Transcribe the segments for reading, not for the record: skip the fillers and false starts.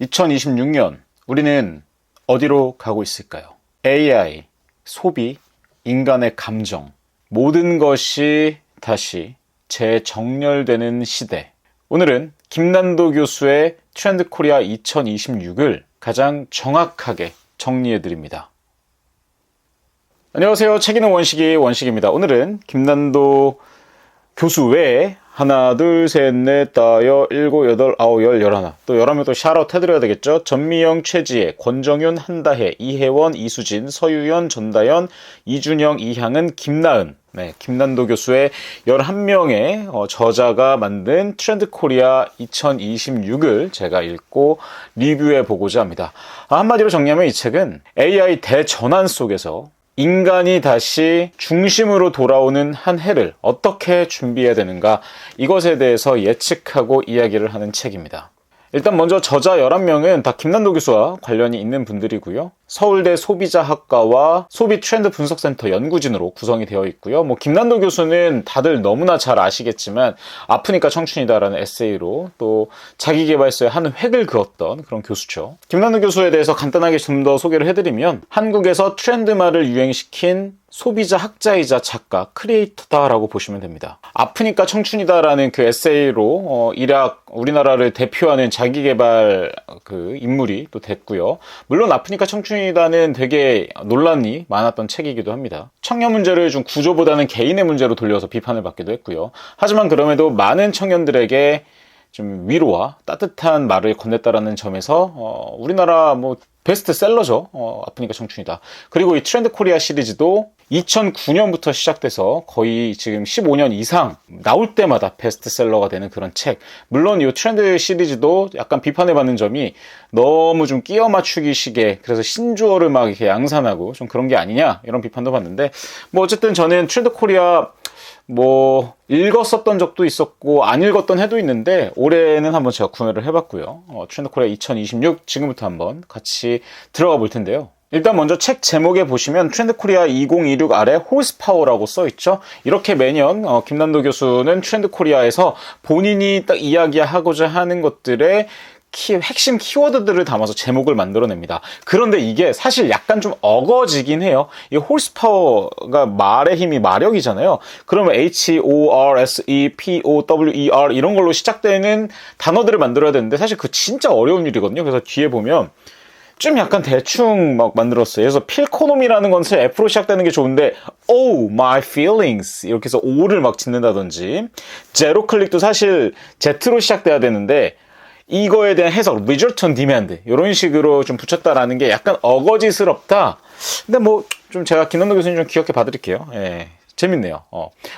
2026년 우리는 어디로 가고 있을까요? AI, 소비, 인간의 감정, 모든 것이 다시 재정렬되는 시대. 오늘은 김난도 교수의 트렌드 코리아 2026을 가장 정확하게 정리해드립니다. 안녕하세요. 책 읽는 원식입니다. 오늘은 김난도 교수 외에 하나, 둘, 셋, 넷, 다여, 일곱, 여덟, 아홉, 열, 열하나. 또 11명 또 샤라웃 해드려야 되겠죠? 전미영, 최지혜, 권정윤, 한다혜, 이혜원, 이수진, 서유연, 전다연, 이준영, 이향은, 김나은. 네, 김난도 교수의 11명의 저자가 만든 트렌드 코리아 2026을 제가 읽고 리뷰해 보고자 합니다. 한마디로 정리하면 이 책은 AI 대전환 속에서 인간이 다시 중심으로 돌아오는 한 해를 어떻게 준비해야 되는가, 이것에 대해서 예측하고 이야기를 하는 책입니다. 일단 먼저 저자 11명은 다 김난도 교수와 관련이 있는 분들이고요. 서울대 소비자학과와 소비 트렌드 분석센터 연구진으로 구성이 되어 있고요. 김난도 교수는 다들 너무나 잘 아시겠지만 아프니까 청춘이다라는 에세이로 또 자기계발서에 한 획을 그었던 그런 교수죠. 김난도 교수에 대해서 간단하게 좀 더 소개를 해드리면 한국에서 트렌드말을 유행시킨 소비자 학자이자 작가, 크리에이터다라고 보시면 됩니다. 아프니까 청춘이다라는 그 에세이로 우리나라를 대표하는 자기계발 그 인물이 또 됐고요. 물론 아프니까 청춘이다는 되게 논란이 많았던 책이기도 합니다. 청년 문제를 좀 구조보다는 개인의 문제로 돌려서 비판을 받기도 했고요. 하지만 그럼에도 많은 청년들에게 좀 위로와 따뜻한 말을 건넸다라는 점에서 우리나라 베스트셀러죠. 아프니까 청춘이다. 그리고 이 트렌드 코리아 시리즈도 2009년부터 시작돼서 거의 지금 15년 이상 나올 때마다 베스트셀러가 되는 그런 책. 물론 이 트렌드 시리즈도 약간 비판을 받는 점이 너무 좀 끼워 맞추기식의, 그래서 신조어를 막 이렇게 양산하고 좀 그런 게 아니냐, 이런 비판도 받는데, 어쨌든 저는 트렌드 코리아 읽었었던 적도 있었고 안 읽었던 해도 있는데 올해는 한번 제가 구매를 해봤고요. 트렌드 코리아 2026 지금부터 한번 같이 들어가 볼 텐데요. 일단 먼저 책 제목에 보시면 트렌드 코리아 2026 아래 홀스파워라고 써있죠. 이렇게 매년 김난도 교수는 트렌드 코리아에서 본인이 딱 이야기하고자 하는 것들의 핵심 키워드들을 담아서 제목을 만들어냅니다. 그런데 이게 사실 약간 좀 어거지긴 해요. 이 홀스파워가 말의 힘이 마력이잖아요. 그러면 HORSEPOWER 이런 걸로 시작되는 단어들을 만들어야 되는데 사실 그거 진짜 어려운 일이거든요. 그래서 뒤에 보면 좀 약간 대충 막 만들었어요. 그래서 필코놈이라는 건 사실 F로 시작되는 게 좋은데 Oh, my feelings 이렇게 해서 O를 막 짓는다든지, 제로 클릭도 사실 Z로 시작돼야 되는데 이거에 대한 해석, result on demand 이런 식으로 좀 붙였다라는 게 약간 어거지스럽다. 근데 좀 제가 김난도 교수님 좀 귀엽게 봐드릴게요. 예, 재밌네요.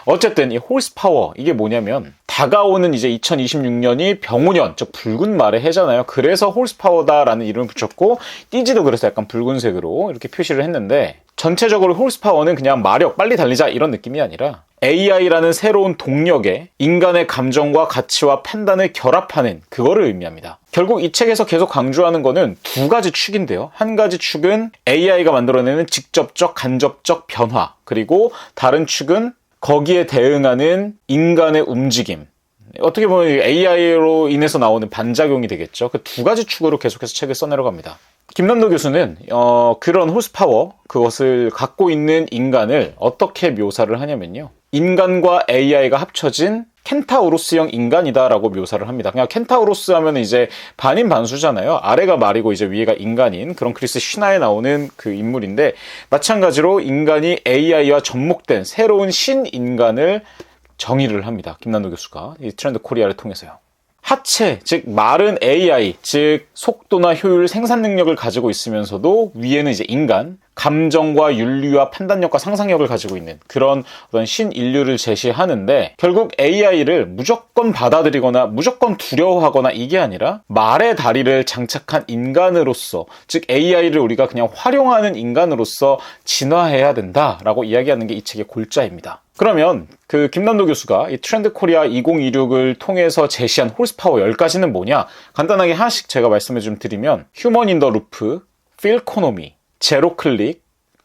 어쨌든 이 홀스파워, 이게 뭐냐면 다가오는 이제 2026년이 병오년, 즉 붉은 말의 해잖아요. 그래서 홀스파워다라는 이름을 붙였고 띠지도 그래서 약간 붉은색으로 이렇게 표시를 했는데, 전체적으로 홀스파워는 그냥 마력, 빨리 달리자 이런 느낌이 아니라 AI라는 새로운 동력에 인간의 감정과 가치와 판단을 결합하는 그거를 의미합니다. 결국 이 책에서 계속 강조하는 거는 두 가지 축인데요. 한 가지 축은 AI가 만들어내는 직접적, 간접적 변화, 그리고 다른 축은 거기에 대응하는 인간의 움직임. 어떻게 보면 AI로 인해서 나오는 반작용이 되겠죠. 그 두 가지 축으로 계속해서 책을 써내려갑니다. 김난도 교수는 그런 홀스파워, 그것을 갖고 있는 인간을 어떻게 묘사를 하냐면요, 인간과 AI가 합쳐진 켄타우로스형 인간이다라고 묘사를 합니다. 그냥 켄타우로스 하면 이제 반인반수잖아요. 아래가 말이고 이제 위에가 인간인 그런 그리스 신화에 나오는 그 인물인데, 마찬가지로 인간이 AI와 접목된 새로운 신인간을 정의를 합니다. 김난도 교수가 이 트렌드 코리아를 통해서요. 하체, 즉 말은 AI, 즉 속도나 효율, 생산 능력을 가지고 있으면서도 위에는 이제 인간, 감정과 윤리와 판단력과 상상력을 가지고 있는 그런 어떤 신인류를 제시하는데, 결국 AI를 무조건 받아들이거나 무조건 두려워하거나 이게 아니라 말의 다리를 장착한 인간으로서, 즉 AI를 우리가 그냥 활용하는 인간으로서 진화해야 된다라고 이야기하는 게 이 책의 골자입니다. 그러면 그 김난도 교수가 이 트렌드 코리아 2026을 통해서 제시한 홀스파워 10가지는 뭐냐? 간단하게 하나씩 제가 말씀을 좀 드리면, 휴먼 인 더 루프, 필코노미, 제로 클릭,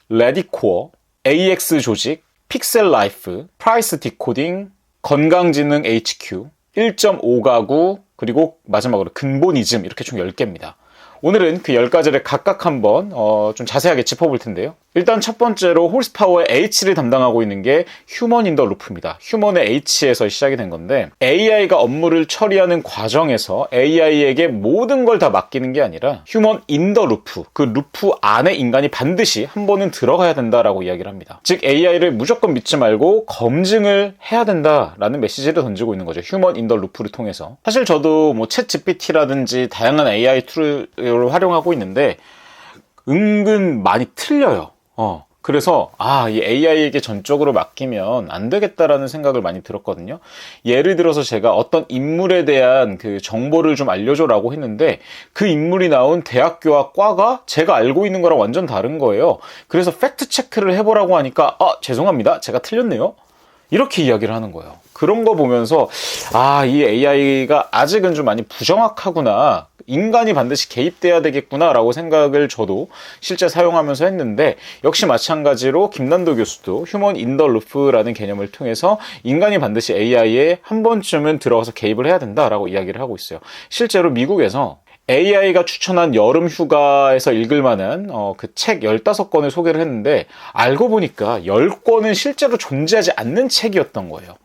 레디코어, AX 조직, 픽셀 라이프, 프라이스 디코딩, 건강지능 HQ, 1.5가구, 그리고 마지막으로 근본이즘, 이렇게 총 10개입니다. 오늘은 그 10가지를 각각 한번 좀 자세하게 짚어볼 텐데요. 일단 첫 번째로 홀스파워의 H를 담당하고 있는 게 휴먼 인 더 루프입니다. 휴먼의 H에서 시작이 된 건데 AI가 업무를 처리하는 과정에서 AI에게 모든 걸 다 맡기는 게 아니라 휴먼 인 더 루프, 그 루프 안에 인간이 반드시 한 번은 들어가야 된다라고 이야기를 합니다. 즉 AI를 무조건 믿지 말고 검증을 해야 된다라는 메시지를 던지고 있는 거죠. 휴먼 인 더 루프를 통해서. 사실 저도 뭐 챗 GPT라든지 다양한 AI 툴을 활용하고 있는데 은근 많이 틀려요. 그래서 이 AI에게 전적으로 맡기면 안 되겠다라는 생각을 많이 들었거든요. 예를 들어서 제가 어떤 인물에 대한 그 정보를 좀 알려줘라고 했는데 그 인물이 나온 대학교와 과가 제가 알고 있는 거랑 완전 다른 거예요. 그래서 팩트 체크를 해보라고 하니까 죄송합니다. 제가 틀렸네요. 이렇게 이야기를 하는 거예요. 그런 거 보면서 이 AI가 아직은 좀 많이 부정확하구나. 인간이 반드시 개입돼야 되겠구나 라고 생각을 저도 실제 사용하면서 했는데 역시 마찬가지로 김난도 교수도 휴먼 인 더 루프라는 개념을 통해서 인간이 반드시 AI에 한 번쯤은 들어가서 개입을 해야 된다라고 이야기를 하고 있어요. 실제로 미국에서 AI가 추천한 여름 휴가에서 읽을 만한 그 책 15권을 소개를 했는데 알고 보니까 10권은 실제로 존재하지 않는 책이었던 거예요.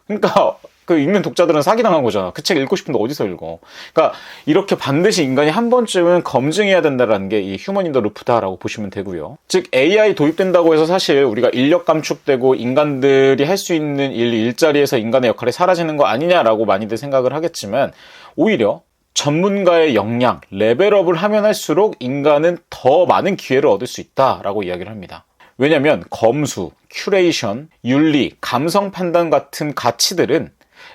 그러니까 그 읽는 독자들은 사기당한 거잖아. 그 책 읽고 싶은데 어디서 읽어. 그러니까 이렇게 반드시 인간이 한 번쯤은 검증해야 된다는 게 이 휴먼 인 더 루프다라고 보시면 되고요. 즉 AI 도입된다고 해서 사실 우리가 인력 감축되고 인간들이 할 수 있는 일자리에서 인간의 역할이 사라지는 거 아니냐라고 많이들 생각을 하겠지만 오히려 전문가의 역량, 레벨업을 하면 할수록 인간은 더 많은 기회를 얻을 수 있다라고 이야기를 합니다. 왜냐면 검수, 큐레이션, 윤리, 감성 판단 같은 가치들은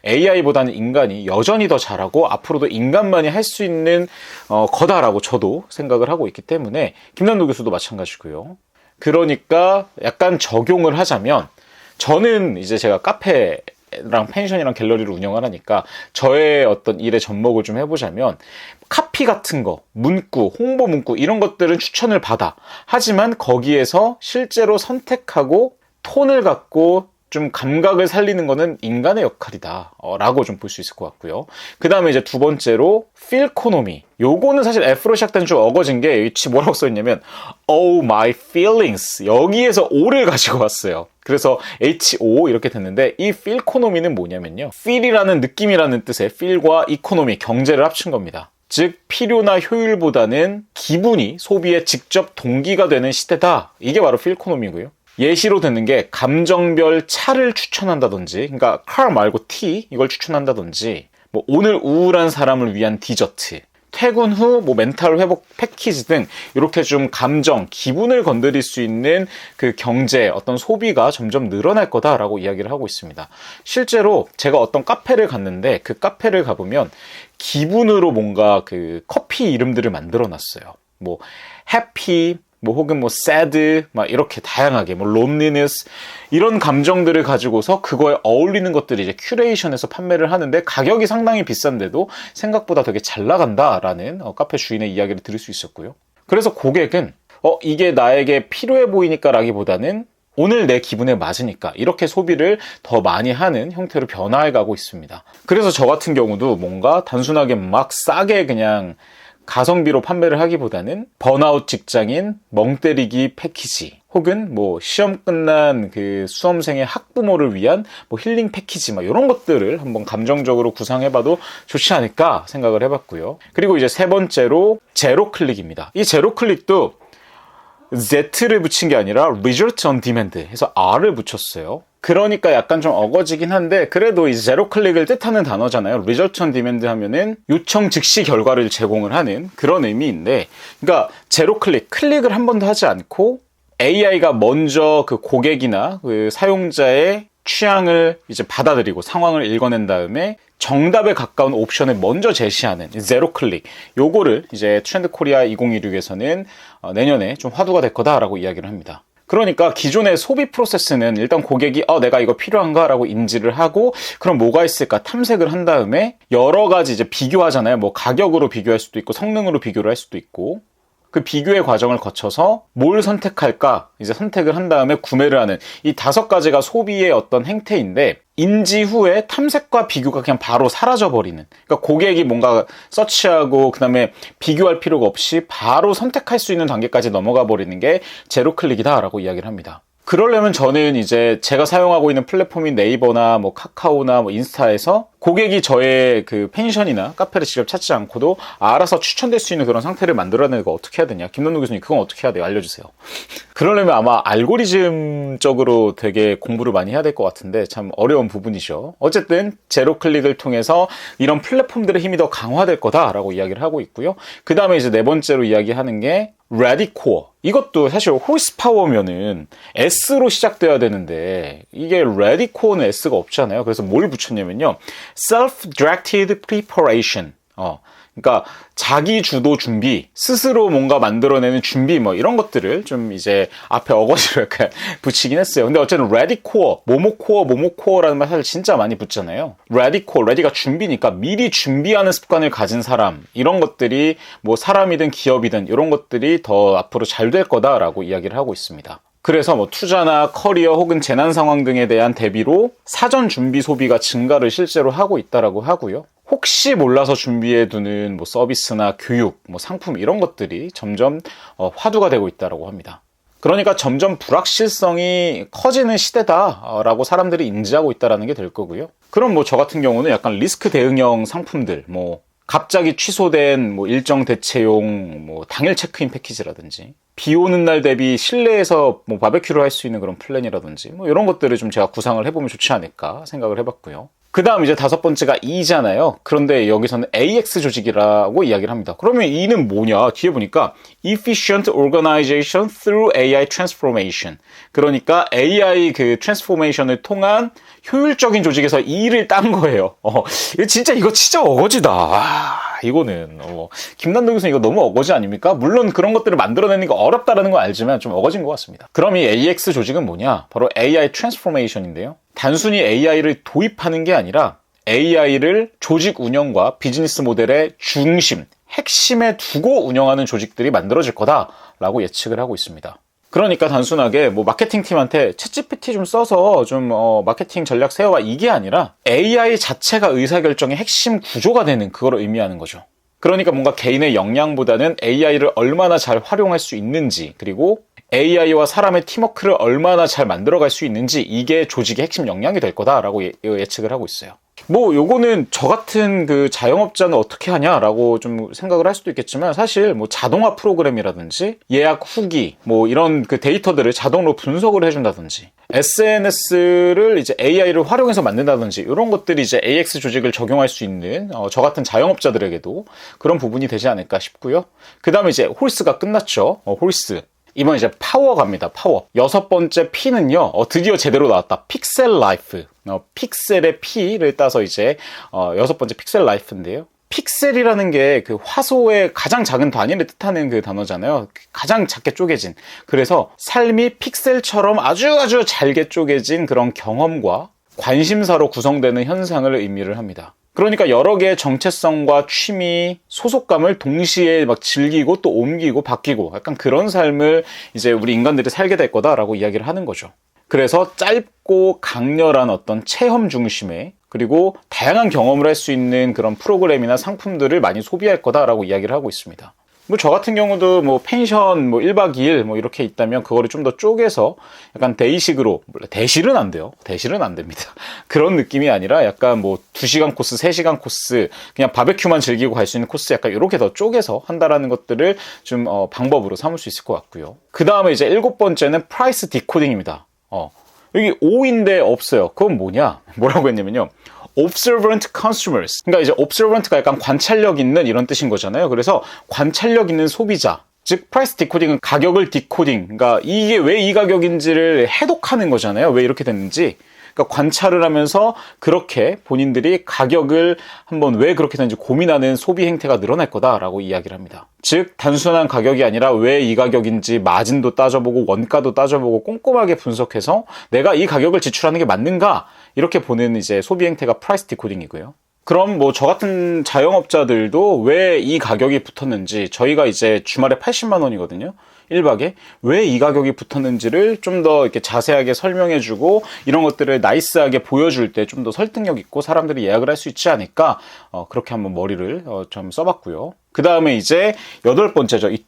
AI보다는 인간이 여전히 더 잘하고 앞으로도 인간만이 할 수 있는 거다라고 저도 생각을 하고 있기 때문에 김난도 교수도 마찬가지고요. 그러니까 약간 적용을 하자면 저는 이제 제가 카페랑 펜션이랑 갤러리를 운영을 하니까 저의 어떤 일의 접목을 좀 해보자면 카피 같은 거, 문구, 홍보 문구 이런 것들은 추천을 받아. 하지만 거기에서 실제로 선택하고 톤을 갖고 좀 감각을 살리는 거는 인간의 역할이다 라고 좀 볼 수 있을 것 같고요. 그 다음에 이제 두 번째로 필코노미. 요거는 사실 F로 시작된 좀 어거진 게 뭐라고 써있냐면 Oh my feelings 여기에서 O를 가지고 왔어요. 그래서 HO 이렇게 됐는데 이 필코노미는 뭐냐면요, feel이라는 느낌이라는 뜻의 feel과 economy 경제를 합친 겁니다. 즉 필요나 효율보다는 기분이 소비의 직접 동기가 되는 시대다. 이게 바로 필코노미고요. 예시로 드는 게 감정별 차를 추천한다든지, 그러니까 car 말고 tea 이걸 추천한다든지, 뭐 오늘 우울한 사람을 위한 디저트, 퇴근 후 뭐 멘탈 회복 패키지 등 이렇게 좀 감정, 기분을 건드릴 수 있는 그 경제, 어떤 소비가 점점 늘어날 거다라고 이야기를 하고 있습니다. 실제로 제가 어떤 카페를 갔는데 그 카페를 가보면 기분으로 뭔가 그 커피 이름들을 만들어 놨어요. 뭐 해피, 뭐 혹은 뭐 sad, 막 이렇게 다양하게 뭐 loneliness 이런 감정들을 가지고서 그거에 어울리는 것들이 이제 큐레이션해서 판매를 하는데 가격이 상당히 비싼데도 생각보다 되게 잘 나간다라는 카페 주인의 이야기를 들을 수 있었고요. 그래서 고객은 이게 나에게 필요해 보이니까 라기보다는 오늘 내 기분에 맞으니까 이렇게 소비를 더 많이 하는 형태로 변화해 가고 있습니다. 그래서 저 같은 경우도 뭔가 단순하게 막 싸게 그냥 가성비로 판매를 하기보다는 번아웃 직장인 멍때리기 패키지 혹은 뭐 시험 끝난 그 수험생의 학부모를 위한 뭐 힐링 패키지 막 이런 것들을 한번 감정적으로 구상해봐도 좋지 않을까 생각을 해봤고요. 그리고 이제 세 번째로 제로 클릭입니다. 이 제로 클릭도 Z를 붙인 게 아니라 Result on Demand 해서 R을 붙였어요. 그러니까 약간 좀 어거지긴 한데 그래도 이제 제로 클릭을 뜻하는 단어잖아요. Result on Demand 하면은 요청 즉시 결과를 제공을 하는 그런 의미인데, 그러니까 제로 클릭을 한 번도 하지 않고 AI가 먼저 그 고객이나 그 사용자의 취향을 이제 받아들이고 상황을 읽어낸 다음에 정답에 가까운 옵션을 먼저 제시하는 제로 클릭, 요거를 이제 트렌드 코리아 2016에서는 내년에 좀 화두가 될 거다라고 이야기를 합니다. 그러니까 기존의 소비 프로세스는 일단 고객이 내가 이거 필요한가 라고 인지를 하고 그럼 뭐가 있을까 탐색을 한 다음에 여러 가지 이제 비교하잖아요. 뭐 가격으로 비교할 수도 있고 성능으로 비교를 할 수도 있고 그 비교의 과정을 거쳐서 뭘 선택할까 이제 선택을 한 다음에 구매를 하는 이 5가지가 소비의 어떤 행태인데 인지 후에 탐색과 비교가 그냥 바로 사라져버리는, 그러니까 고객이 뭔가 서치하고 그 다음에 비교할 필요가 없이 바로 선택할 수 있는 단계까지 넘어가 버리는 게 제로 클릭이다 라고 이야기를 합니다. 그러려면 저는 이제 제가 사용하고 있는 플랫폼인 네이버나 뭐 카카오나 뭐 인스타에서 고객이 저의 그 펜션이나 카페를 직접 찾지 않고도 알아서 추천될 수 있는 그런 상태를 만들어내는 거 어떻게 해야 되냐. 김남동 교수님 그건 어떻게 해야 돼요? 알려주세요. 그러려면 아마 알고리즘적으로 되게 공부를 많이 해야 될 것 같은데 참 어려운 부분이죠. 어쨌든 제로 클릭을 통해서 이런 플랫폼들의 힘이 더 강화될 거다라고 이야기를 하고 있고요. 그 다음에 이제 네 번째로 이야기하는 게 레디코어. 이것도 사실 홀스파워면은 S로 시작돼야 되는데 이게 레디코어는 S가 없잖아요. 그래서 뭘 붙였냐면요. self-directed preparation. 그러니까 자기 주도 준비, 스스로 뭔가 만들어내는 준비 뭐 이런 것들을 좀 이제 앞에 어거지로 약간 붙이긴 했어요. 근데 어쨌든 레디코어, 모모코어라는 말 사실 진짜 많이 붙잖아요. 레디코어, 레디가 준비니까 미리 준비하는 습관을 가진 사람, 이런 것들이 뭐 사람이든 기업이든 이런 것들이 더 앞으로 잘 될 거다라고 이야기를 하고 있습니다. 그래서 뭐 투자나 커리어 혹은 재난 상황 등에 대한 대비로 사전 준비 소비가 증가를 실제로 하고 있다라고 하고요. 혹시 몰라서 준비해두는 뭐 서비스나 교육, 뭐 상품 이런 것들이 점점 화두가 되고 있다라고 합니다. 그러니까 점점 불확실성이 커지는 시대다라고 사람들이 인지하고 있다라는 게 될 거고요. 그럼 뭐 저 같은 경우는 약간 리스크 대응형 상품들, 뭐 갑자기 취소된 뭐 일정 대체용 뭐 당일 체크인 패키지라든지 비 오는 날 대비 실내에서 뭐 바베큐를 할 수 있는 그런 플랜이라든지 뭐 이런 것들을 좀 제가 구상을 해보면 좋지 않을까 생각을 해봤고요. 그 다음 이제 5번째가 E잖아요. 그런데 여기서는 AX 조직이라고 이야기를 합니다. 그러면 E는 뭐냐? 뒤에 보니까 Efficient Organization through AI Transformation. 그러니까 AI 그 트랜스포메이션을 통한 효율적인 조직에서 E를 딴 거예요. 이거 진짜 어거지다. 이거는 김남동 교수님 이거 너무 어거지 아닙니까? 물론 그런 것들을 만들어내는 게 어렵다라는 걸 알지만 좀 어거진 것 같습니다. 그럼 이 AX 조직은 뭐냐? 바로 AI 트랜스포메이션인데요. 단순히 AI를 도입하는 게 아니라 AI를 조직 운영과 비즈니스 모델의 중심, 핵심에 두고 운영하는 조직들이 만들어질 거다라고 예측을 하고 있습니다. 그러니까 단순하게 뭐 마케팅 팀한테 챗GPT 좀 써서 좀 마케팅 전략 세워봐 이게 아니라 AI 자체가 의사결정의 핵심 구조가 되는 그걸 의미하는 거죠. 그러니까 뭔가 개인의 역량보다는 AI를 얼마나 잘 활용할 수 있는지, 그리고 AI와 사람의 팀워크를 얼마나 잘 만들어갈 수 있는지, 이게 조직의 핵심 역량이 될 거다라고 예측을 하고 있어요. 뭐 요거는 저 같은 그 자영업자는 어떻게 하냐라고 좀 생각을 할 수도 있겠지만, 사실 뭐 자동화 프로그램이라든지 예약 후기 뭐 이런 그 데이터들을 자동으로 분석을 해준다든지, SNS를 이제 AI를 활용해서 만든다든지, 이런 것들이 이제 AX 조직을 적용할 수 있는 저 같은 자영업자들에게도 그런 부분이 되지 않을까 싶고요. 그 다음에 이제 홀스가 끝났죠. 홀스. 이번 이제 파워 갑니다. 파워. 6번째 P는요. 드디어 제대로 나왔다. 픽셀 라이프. 픽셀의 P를 따서 이제 6번째 픽셀 라이프인데요. 픽셀이라는 게 그 화소의 가장 작은 단위를 뜻하는 그 단어잖아요. 가장 작게 쪼개진. 그래서 삶이 픽셀처럼 아주 잘게 쪼개진 그런 경험과 관심사로 구성되는 현상을 의미를 합니다. 그러니까 여러 개의 정체성과 취미, 소속감을 동시에 막 즐기고 또 옮기고 바뀌고 약간 그런 삶을 이제 우리 인간들이 살게 될 거다라고 이야기를 하는 거죠. 그래서 짧고 강렬한 어떤 체험 중심의, 그리고 다양한 경험을 할 수 있는 그런 프로그램이나 상품들을 많이 소비할 거다라고 이야기를 하고 있습니다. 뭐 저 같은 경우도 뭐 펜션 뭐 1박 2일 뭐 이렇게 있다면 그거를 좀 더 쪼개서 약간 데이식으로, 대실은 안 돼요. 대실은 안 됩니다. 그런 느낌이 아니라 약간 뭐 2시간 코스, 3시간 코스, 그냥 바베큐만 즐기고 갈 수 있는 코스, 약간 이렇게 더 쪼개서 한다라는 것들을 좀 방법으로 삼을 수 있을 것 같고요. 그 다음에 이제 7번째는 프라이스 디코딩입니다. 여기 O인데 없어요. 그건 뭐냐? 뭐라고 했냐면요. observant consumers. 그러니까 이제 observant가 약간 관찰력 있는 이런 뜻인 거잖아요. 그래서 관찰력 있는 소비자. 즉 프라이스 디코딩은 가격을 디코딩. 그러니까 이게 왜 이 가격인지를 해독하는 거잖아요. 왜 이렇게 됐는지. 그러니까 관찰을 하면서 그렇게 본인들이 가격을 한번 왜 그렇게 되는지 고민하는 소비 행태가 늘어날 거다라고 이야기를 합니다. 즉 단순한 가격이 아니라 왜 이 가격인지 마진도 따져보고 원가도 따져보고 꼼꼼하게 분석해서 내가 이 가격을 지출하는 게 맞는가, 이렇게 보는 이제 소비 행태가 프라이스 디코딩이고요. 그럼 뭐 저 같은 자영업자들도 왜 이 가격이 붙었는지, 저희가 이제 주말에 80만 원이거든요. 1박에 왜 이 가격이 붙었는지를 좀 더 이렇게 자세하게 설명해주고 이런 것들을 나이스하게 보여줄 때 좀 더 설득력 있고 사람들이 예약을 할 수 있지 않을까, 그렇게 한번 머리를 좀 써봤고요. 그 다음에 이제 8번째죠. 이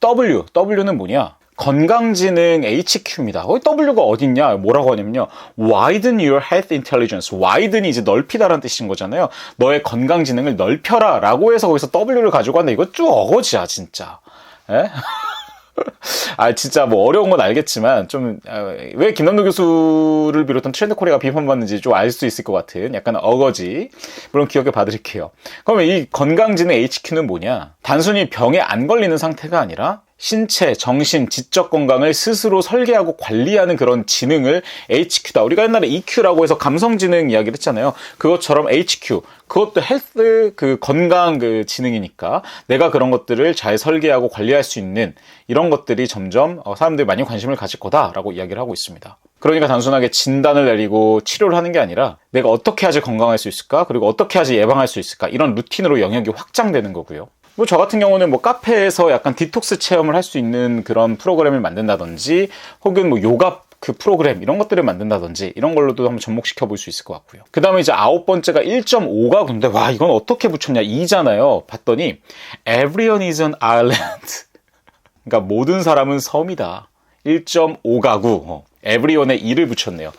W는 뭐냐? 건강지능 HQ입니다. W가 어딨냐? 뭐라고 하냐면요. Widen your health intelligence. widen이 이제 넓히다라는 뜻인 거잖아요. 너의 건강지능을 넓혀라 라고 해서 거기서 W를 가지고 왔는데 이거 쭉 어거지야, 진짜. 에? 진짜 뭐 어려운 건 알겠지만 왜 김남도 교수를 비롯한 트렌드 코리아가 비판받는지 좀 알 수 있을 것 같은 약간 어거지, 물론 기억해 봐드릴게요. 그러면 이 건강지능 HQ는 뭐냐? 단순히 병에 안 걸리는 상태가 아니라 신체, 정신, 지적 건강을 스스로 설계하고 관리하는 그런 지능을 HQ다. 우리가 옛날에 EQ라고 해서 감성지능 이야기를 했잖아요. 그것처럼 HQ, 그것도 헬스, 건강 지능이니까 내가 그런 것들을 잘 설계하고 관리할 수 있는 이런 것들이 점점 사람들이 많이 관심을 가질 거다라고 이야기를 하고 있습니다. 그러니까 단순하게 진단을 내리고 치료를 하는 게 아니라 내가 어떻게 해야지 건강할 수 있을까? 그리고 어떻게 해야지 예방할 수 있을까? 이런 루틴으로 영역이 확장되는 거고요. 뭐 저 같은 경우는 뭐 카페에서 약간 디톡스 체험을 할 수 있는 그런 프로그램을 만든다든지, 혹은 뭐 요가 프로그램 이런 것들을 만든다든지, 이런 걸로도 한번 접목시켜 볼 수 있을 것 같고요. 그 다음에 이제 9번째가 1.5가구인데 와, 이건 어떻게 붙였냐? 2잖아요. 봤더니 Everyone is an island. 그러니까 모든 사람은 섬이다. 1.5가구. Everyone에 2를 붙였네요.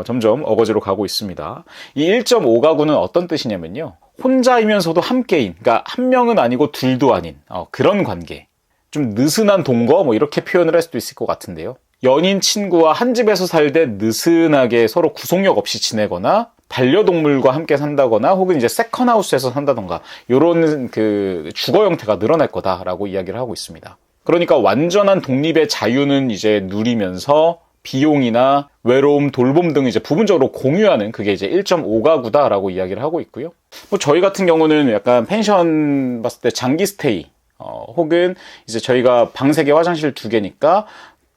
점점 어거지로 가고 있습니다. 이 1.5가구는 어떤 뜻이냐면요. 혼자이면서도 함께인, 그러니까 한 명은 아니고 둘도 아닌 그런 관계. 좀 느슨한 동거, 뭐 이렇게 표현을 할 수도 있을 것 같은데요. 연인, 친구와 한 집에서 살되 느슨하게 서로 구속력 없이 지내거나, 반려동물과 함께 산다거나, 혹은 이제 세컨하우스에서 산다던가, 요런 주거 형태가 늘어날 거다라고 이야기를 하고 있습니다. 그러니까 완전한 독립의 자유는 이제 누리면서 비용이나 외로움, 돌봄 등 이제 부분적으로 공유하는, 그게 이제 1.5가구다라고 이야기를 하고 있고요. 뭐 저희 같은 경우는 약간 펜션 봤을 때 장기 스테이, 혹은 이제 저희가 방 3개, 화장실 2개니까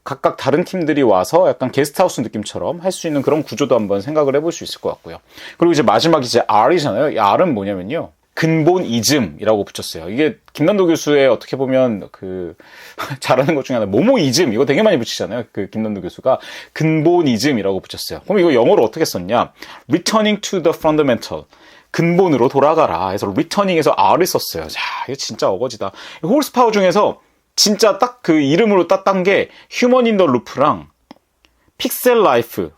각각 다른 팀들이 와서 약간 게스트하우스 느낌처럼 할 수 있는 그런 구조도 한번 생각을 해볼 수 있을 것 같고요. 그리고 이제 마지막 이제 R이잖아요. 이 R은 뭐냐면요. 근본이즘이라고 붙였어요. 이게 김남도 교수의 어떻게 보면 잘하는 것 중에 하나, 모모이즘, 이거 되게 많이 붙이잖아요. 김남도 교수가 근본이즘이라고 붙였어요. 그럼 이거 영어로 어떻게 썼냐? Returning to the fundamental. 근본으로 돌아가라 해서 returning에서 R을 썼어요. 자, 이거 진짜 어거지다. 홀스파워 중에서 진짜 딱 이름으로 딴 게 휴먼 인 더 루프랑 픽셀 라이프.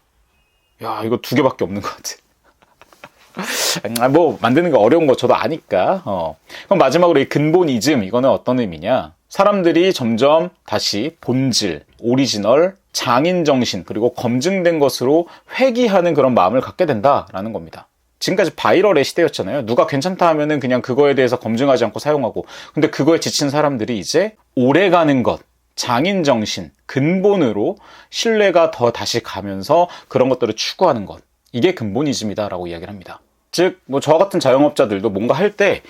야, 이거 2개밖에 없는 것 같아. 뭐 만드는 거 어려운 거 저도 아니까. 그럼 마지막으로 이 근본이즘, 이거는 어떤 의미냐? 사람들이 점점 다시 본질, 오리지널, 장인정신, 그리고 검증된 것으로 회귀하는 그런 마음을 갖게 된다라는 겁니다. 지금까지 바이럴의 시대였잖아요. 누가 괜찮다 하면은 그냥 그거에 대해서 검증하지 않고 사용하고, 근데 그거에 지친 사람들이 이제 오래가는 것, 장인정신, 근본으로 신뢰가 더 다시 가면서 그런 것들을 추구하는 것, 이게 근본이즘이다라고 이야기를 합니다. 즉, 뭐 저 같은 자영업자들도 뭔가 할 때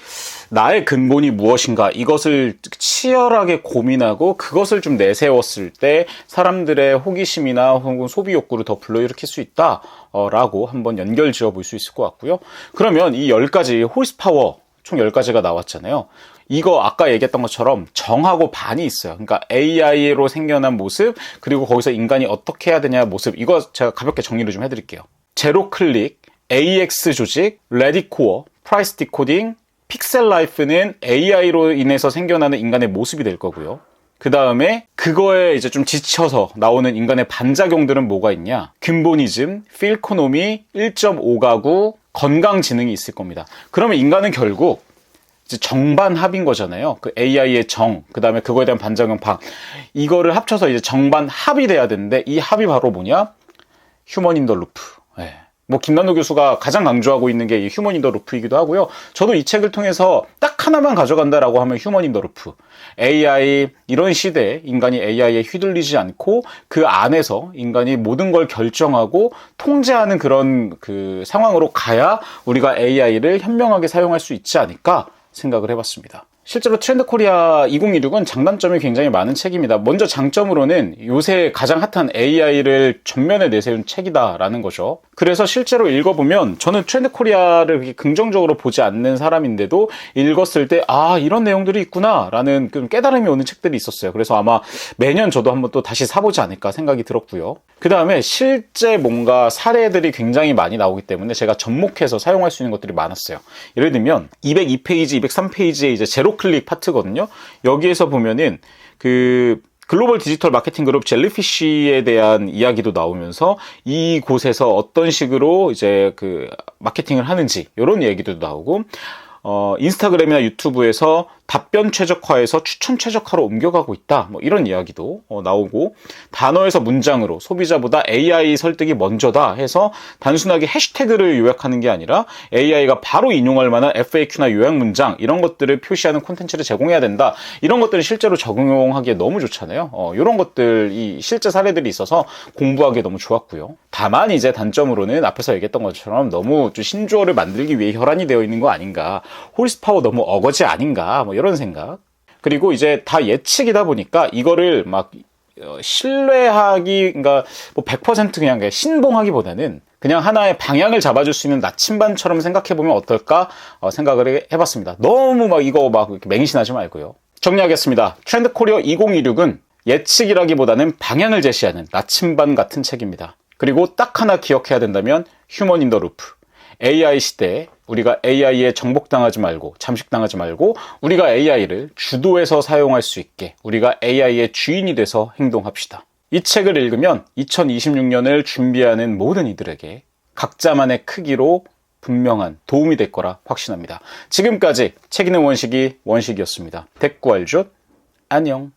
나의 근본이 무엇인가, 이것을 치열하게 고민하고 그것을 좀 내세웠을 때 사람들의 호기심이나 혹은 소비 욕구를 더 불러일으킬 수 있다라고 한번 연결 지어 볼 수 있을 것 같고요. 그러면 이 10가지 홀스파워, 총 10가지가 나왔잖아요. 이거 아까 얘기했던 것처럼 정하고 반이 있어요. 그러니까 AI로 생겨난 모습, 그리고 거기서 인간이 어떻게 해야 되냐 모습, 이거 제가 가볍게 정리를 좀 해드릴게요. 제로 클릭, AX 조직, 레디코어, 프라이스 디코딩, 픽셀 라이프는 AI로 인해서 생겨나는 인간의 모습이 될 거고요. 그 다음에 그거에 이제 좀 지쳐서 나오는 인간의 반작용들은 뭐가 있냐? 근본이즘, 필코노미, 1.5가구, 건강지능이 있을 겁니다. 그러면 인간은 결국 이제 정반합인 거잖아요. AI의 정, 그 다음에 그거에 대한 반작용 방, 이거를 합쳐서 이제 정반합이 돼야 되는데, 이 합이 바로 뭐냐? 휴먼 인 더 루프. 뭐 김남도 교수가 가장 강조하고 있는 게 이 휴먼 인 더 루프이기도 하고요. 저도 이 책을 통해서 딱 하나만 가져간다라고 하면 휴먼 인 더 루프. AI, 이런 시대에 인간이 AI에 휘둘리지 않고 그 안에서 인간이 모든 걸 결정하고 통제하는 그런 상황으로 가야 우리가 AI를 현명하게 사용할 수 있지 않을까 생각을 해봤습니다. 실제로 트렌드 코리아 2016은 장단점이 굉장히 많은 책입니다. 먼저 장점으로는 요새 가장 핫한 AI를 전면에 내세운 책이다라는 거죠. 그래서 실제로 읽어보면 저는 트렌드 코리아를 그렇게 긍정적으로 보지 않는 사람인데도 읽었을 때 이런 내용들이 있구나 라는 좀 깨달음이 오는 책들이 있었어요. 그래서 아마 매년 저도 한번 또 다시 사보지 않을까 생각이 들었고요. 그 다음에 실제 뭔가 사례들이 굉장히 많이 나오기 때문에 제가 접목해서 사용할 수 있는 것들이 많았어요. 예를 들면 202페이지, 203페이지의 이제 제로 클릭 파트거든요. 여기에서 보면은 글로벌 디지털 마케팅 그룹 젤리피쉬에 대한 이야기도 나오면서 이곳에서 어떤 식으로 이제 마케팅을 하는지 이런 얘기도 나오고 인스타그램이나 유튜브에서 답변 최적화에서 추천 최적화로 옮겨가고 있다. 뭐 이런 이야기도 나오고 단어에서 문장으로 소비자보다 AI 설득이 먼저다 해서 단순하게 해시태그를 요약하는 게 아니라 AI가 바로 인용할 만한 FAQ나 요약 문장 이런 것들을 표시하는 콘텐츠를 제공해야 된다. 이런 것들은 실제로 적용하기에 너무 좋잖아요. 이런 것들이 실제 사례들이 있어서 공부하기에 너무 좋았고요. 다만 이제 단점으로는 앞에서 얘기했던 것처럼 너무 좀 신조어를 만들기 위해 혈안이 되어 있는 거 아닌가. 홀스파워 너무 어거지 아닌가. 뭐 이런 생각. 그리고 이제 다 예측이다 보니까 이거를 막 신뢰하기, 그러니까 뭐 100% 그냥 신봉하기보다는 그냥 하나의 방향을 잡아줄 수 있는 나침반처럼 생각해보면 어떨까 생각을 해봤습니다. 너무 막 이거 막 이렇게 맹신하지 말고요. 정리하겠습니다. 트렌드 코리아 2026은 예측이라기보다는 방향을 제시하는 나침반 같은 책입니다. 그리고 딱 하나 기억해야 된다면 휴먼 인 더 루프. AI 시대에 우리가 AI에 정복당하지 말고 잠식당하지 말고 우리가 AI를 주도해서 사용할 수 있게 우리가 AI의 주인이 돼서 행동합시다. 이 책을 읽으면 2026년을 준비하는 모든 이들에게 각자만의 크기로 분명한 도움이 될 거라 확신합니다. 지금까지 책 읽는 원식이었습니다. 대꾸알슛 안녕.